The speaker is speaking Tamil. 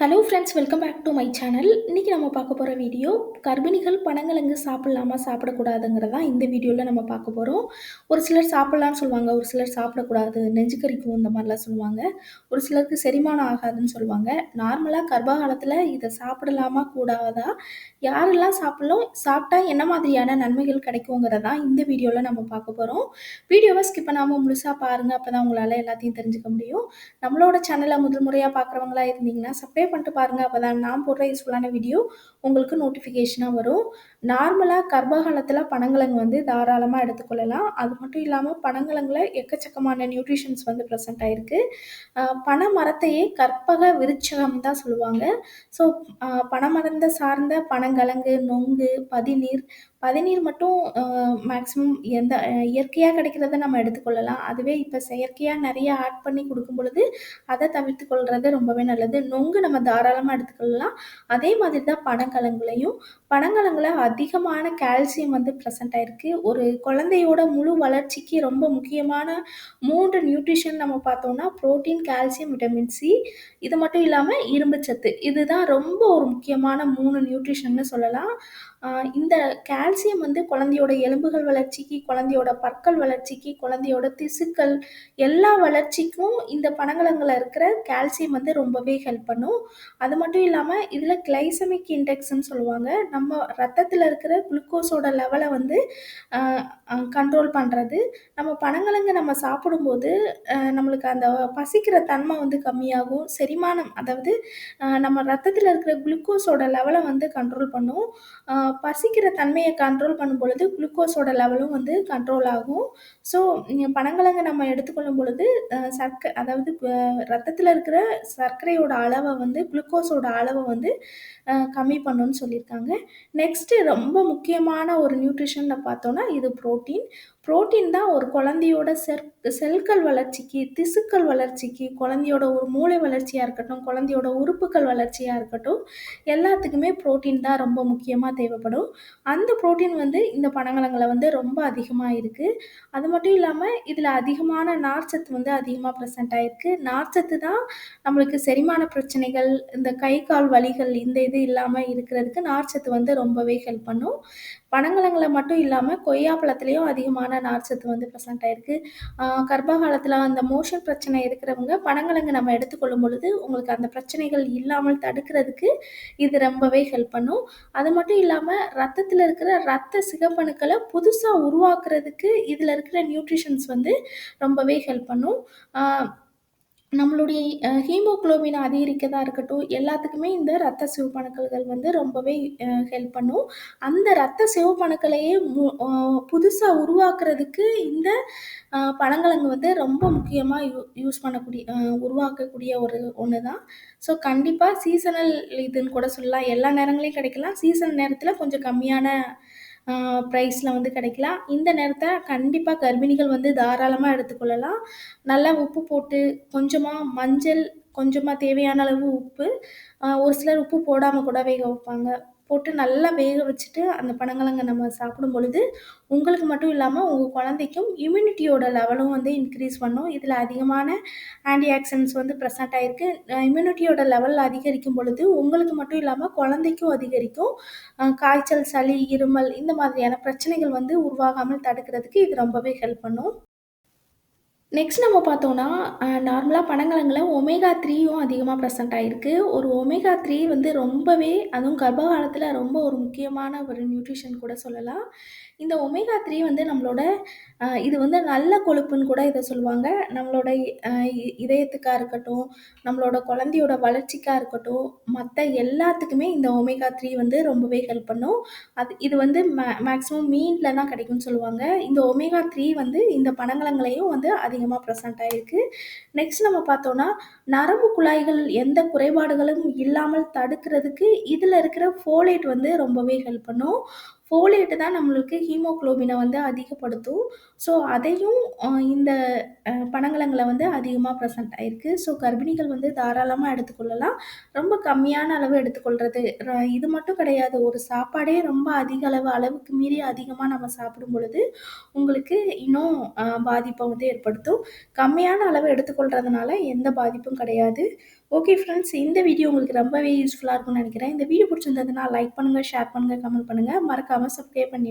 Hello friends, welcome back to my channel. இன்றைக்கி நம்ம பார்க்க போகிற வீடியோ கர்ப்பிணிகள் பனங்கிழங்கு சாப்பிடலாமா சாப்பிடக்கூடாதுங்கிறதா இந்த வீடியோவில் நம்ம பார்க்க போகிறோம். ஒரு சிலர் சாப்பிட்லான்னு சொல்லுவாங்க, ஒரு சிலர் சாப்பிடக்கூடாது, நெஞ்சுக்கரிக்கும் இந்த மாதிரிலாம் சொல்லுவாங்க. ஒரு சிலருக்கு செரிமானம் ஆகாதுன்னு சொல்லுவாங்க. நார்மலாக கர்ப்ப காலத்தில் இதை சாப்பிடலாமா கூடாதா, யாரெல்லாம் சாப்பிடலாம், சாப்பிட்டா என்ன மாதிரியான நன்மைகள் கிடைக்குங்கிறதா இந்த வீடியோவில் நம்ம பார்க்க போகிறோம். வீடியோவை ஸ்கிப் பண்ணாமல் முழுசாக பாருங்கள், அப்போ தான் உங்களால் எல்லாத்தையும் தெரிஞ்சுக்க முடியும். நம்மளோட சேனலை முதல் முறையாக பார்க்குறவங்களா இருந்தீங்கன்னா சப்ஸ்கிரைப் பண்ணிட்டு பாருங்கள், அப்போ தான் நான் போடுற யூஸ்ஃபுல்லான வீடியோ உங்களுக்கு நோட்டிஃபிகேஷனாக வரும். நார்மலாக கர்ப்ப காலத்தில் பனங்கிழங்கு வந்து தாராளமாக எடுத்துக்கொள்ளலாம். அது மட்டும் இல்லாமல் பனங்கிழங்குல எக்கச்சக்கமான நியூட்ரிஷன்ஸ் வந்து ப்ரெசென்ட் ஆகிருக்கு. பனை மரத்தையே கற்பக விருட்சகம் தான் சொல்லுவாங்க. ஸோ பனைமரத்தை சார்ந்த பனங்கிழங்கு, நொங்கு, பதிநீர் பதிநீர் மட்டும் மேக்ஸிமம் எந்த இயற்கையாக கிடைக்கிறத நம்ம எடுத்துக்கொள்ளலாம். அதுவே இப்போ செயற்கையாக நிறைய ஆட் பண்ணி கொடுக்கும் பொழுது அதை தவிர்த்து கொள்வது ரொம்பவே நல்லது. நொங்கு நம்ம தாராளமாக எடுத்துக்கொள்ளலாம். அதே மாதிரி தான் பனங்கிழங்குலையும் பனங்கிழங்குல அதிகமான கால்சியம் வந்து ப்ரெசென்ட் ஆயிருக்கு. ஒரு குழந்தையோட முழு வளர்ச்சிக்கு ரொம்ப முக்கியமான 3 நியூட்ரிஷன் நம்ம பார்த்தோம்னா புரோட்டீன், கால்சியம், விட்டமின் சி. இது மட்டும் இல்லாமல் இரும்புச்சத்து. இதுதான் ரொம்ப ஒரு முக்கியமான 3 நியூட்ரிஷன்னு சொல்லலாம். இந்த கால்சியம் வந்து குழந்தையோட எலும்புகள் வளர்ச்சிக்கு, குழந்தையோட பற்கள் வளர்ச்சிக்கு, குழந்தையோட திசுக்கள் எல்லா வளர்ச்சிக்கும் இந்த பனங்கிழங்குல இருக்கிற கால்சியம் வந்து ரொம்பவே ஹெல்ப் பண்ணும். அது மட்டும் இல்லாமல் இதில் கிளைசமிக் இண்டெக்ஸ்ன்னு சொல்லுவாங்க. நம்ம ரத்தத்தில் இருக்கிற குளுக்கோஸோட லெவலை வந்து கண்ட்ரோல் பண்ணுறது. நம்ம பனங்கிழங்கு நம்ம சாப்பிடும்போது நம்மளுக்கு அந்த பசிக்கிற தன்மை வந்து கம்மியாகும். செரிமானம், அதாவது நம்ம ரத்தத்தில் இருக்கிற குளுக்கோஸோட லெவலை வந்து கண்ட்ரோல் பண்ணும். பசிக்கிற தன்மையை கண்ட்ரோல் பண்ணும் பொழுது குளுக்கோஸோட லெவலும் வந்து கண்ட்ரோல் ஆகும். ஸோ பனங்கிழங்கு நம்ம எடுத்துக்கொள்ளும் பொழுது அதாவது ரத்தத்தில் இருக்கிற சர்க்கரையோட அளவை வந்து குளுக்கோஸோட அளவை வந்து கம்மி பண்ணுன்னு சொல்லியிருக்காங்க. நெக்ஸ்ட்டு ரொம்ப முக்கியமான ஒரு நியூட்ரிஷன்னு பார்த்தோன்னா இது புரோட்டீன். புரோட்டீன் தான் ஒரு குழந்தையோட செல்கள் வளர்ச்சிக்கு, திசுக்கள் வளர்ச்சிக்கு, குழந்தையோட ஒரு மூளை வளர்ச்சியாக இருக்கட்டும், குழந்தையோட உறுப்புகள் வளர்ச்சியாக இருக்கட்டும், எல்லாத்துக்குமே புரோட்டீன் தான் ரொம்ப முக்கியமாக தேவைப்படும். அந்த புரோட்டீன் வந்து இந்த பனங்கிழங்குல வந்து ரொம்ப அதிகமாக இருக்குது. அது மட்டும் இல்லாமல் இதில் அதிகமான நார்ச்சத்து வந்து அதிகமாக ப்ரெசென்ட் ஆகிருக்கு. நார்ச்சத்து தான் நம்மளுக்கு செரிமான பிரச்சனைகள், இந்த கை கால் வலிகள் இந்த இது இல்லாமல் இருக்கிறதுக்கு நார்ச்சத்து வந்து ரொம்பவே ஹெல்ப் பண்ணும். பனங்கிழங்குல மட்டும் இல்லாமல் கொய்யாப்பழத்துலேயும் அதிகமான நார்ச்சத்து வந்து ப்ரெசென்ட் ஆகிருக்கு. கர்ப்ப காலத்தில் அந்த மோஷன் பிரச்சனை இருக்கிறவங்க பனங்கிழங்கு நம்ம எடுத்துக்கொள்ளும் பொழுது உங்களுக்கு அந்த பிரச்சனைகள் இல்லாமல் தடுக்கிறதுக்கு இது ரொம்பவே ஹெல்ப் பண்ணும். அது மட்டும் இல்லாமல் ரத்தத்தில் இருக்கிற ரத்த சிகப்பணுக்களை புதுசாக உருவாக்குறதுக்கு இதில் இருக்கிற நியூட்ரிஷன்ஸ் வந்து ரொம்பவே ஹெல்ப் பண்ணும். நம்மளுடைய ஹீமோகுளோபின் அதிகரிக்கதா இருக்கட்டும், எல்லாத்துக்குமே இந்த இரத்த சிவப்பணுக்கள் வந்து ரொம்பவே ஹெல்ப் பண்ணும். அந்த இரத்த சிவப்பணுக்களையே புதுசா உருவாக்குறதுக்கு இந்த பனங்கிழங்கு வந்து ரொம்ப முக்கியமா யூஸ் பண்ணக்கூடிய உருவாக்கக்கூடிய ஒரு ஒண்ணு தான். ஸோ கண்டிப்பா சீசனல் இதுன்னு கூட சொல்லலாம். எல்லா நேரங்கள்லயும் கிடைக்கலாம். சீசன் நேரத்தில கொஞ்சம் கம்மியான ப்ரைஸில் வந்து கிடைக்கலாம். இந்த நேரத்தை கண்டிப்பாக கர்ப்பிணிகள் வந்து தாராளமாக எடுத்துக்கொள்ளலாம். நல்லா உப்பு போட்டு, கொஞ்சமாக மஞ்சள், கொஞ்சமாக தேவையான அளவு உப்பு, ஒரு சிலர் உப்பு போடாமல் கூட வேக வைப்பாங்க. போட்டு நல்லா வேக வச்சுட்டு அந்த பனங்கிழங்க நம்ம சாப்பிடும் பொழுது உங்களுக்கு மட்டும் இல்லாமல் உங்கள் குழந்தைக்கும் இம்யூனிட்டியோட லெவலும் வந்து இன்க்ரீஸ் பண்ணும். இதில் அதிகமான ஆன்டி ஆக்சிடென்ட்ஸ் வந்து ப்ரெசென்ட் ஆகிருக்கு. இம்யூனிட்டியோட லெவல் அதிகரிக்கும் பொழுது உங்களுக்கு மட்டும் இல்லாமல் குழந்தைக்கும் அதிகரிக்கும். காய்ச்சல், சளி, இருமல் இந்த மாதிரியான பிரச்சனைகள் வந்து உருவாகாமல் தடுக்கிறதுக்கு இது ரொம்பவே ஹெல்ப் பண்ணும். நெக்ஸ்ட் நம்ம பார்த்தோம்னா, நார்மலா பனங்கிழங்குல ஒமேகா 3யும் அதிகமா ப்ரெசென்ட் ஆயிருக்கு. ஒரு ஒமேகா 3 வந்து ரொம்பவே, அதுவும் கர்ப்ப காலத்தில ரொம்ப ஒரு முக்கியமான ஒரு நியூட்ரிஷன் கூட சொல்லலாம். இந்த ஒமேகா 3 வந்து நம்மளோட இது வந்து நல்ல கொழுப்புன்னு கூட இத சொல்லுவாங்க. நம்மளோட அ இதயத்துக்கா இருக்கட்டும், நம்மளோட குழந்தையோட வளர்ச்சிக்கா இருக்கட்டும், மத்த எல்லாத்துக்குமே இந்த ஒமேகா 3 வந்து ரொம்பவே ஹெல்ப் பண்ணும். இது வந்து மேக்ஸிமம் மீன்ல தான் கிடைக்கும்னு சொல்லுவாங்க. இந்த ஒமேகா 3 வந்து இந்த பனங்கிழங்குலயும் வந்து அதிகமா ப்ரெசென்ட் ஆயிருக்கு. நெக்ஸ்ட் நம்ம பார்த்தோம்னா, நரம்பு குழாய்கள் எந்த குறைபாடுகளும் இல்லாமல் தடுக்கிறதுக்கு இதில இருக்கிற ஃபோலேட் வந்து ரொம்பவே ஹெல்ப் பண்ணும். ஃபோலேட் தான் நம்மளுக்கு ஹீமோகுளோபின வந்து அதிகப்படுத்தும். ஸோ அதையும் இந்த பனங்கிழங்குல வந்து அதிகமா ப்ரெசென்ட் ஆயிருக்கு. ஸோ கர்ப்பிணிகள் வந்து தாராளமா எடுத்துக்கொள்ளலாம். ரொம்ப கம்மியான அளவு எடுத்துக்கொள்றது. இது மட்டும் கிடையாது. ஒரு சாப்பாடே ரொம்ப அதிக அளவுக்கு மீறி அதிகமா நம்ம சாப்பிடும் பொழுது, உங்களுக்கு இன்னும் பாதிப்ப வந்து ஏற்படுத்தும். கம்மியான அளவு எடுத்துக்கொள்றதுனால எந்த பாதிப்பும் கிடையாது. ஓகே ஃப்ரெண்ட்ஸ், இந்த வீடியோ உங்களுக்கு ரொம்பவே யூஸ்ஃபுல்லா இருக்கும்னு நெனைக்கிறேன். இந்த வீடியோ பிடிச்சிருந்ததுன்னா லைக் பண்ணுங்க, ஷேர் பண்ணுங்க, கமெண்ட் பண்ணுங்க. மறக்காம சப்ஸ்கிரைப் பண்ணி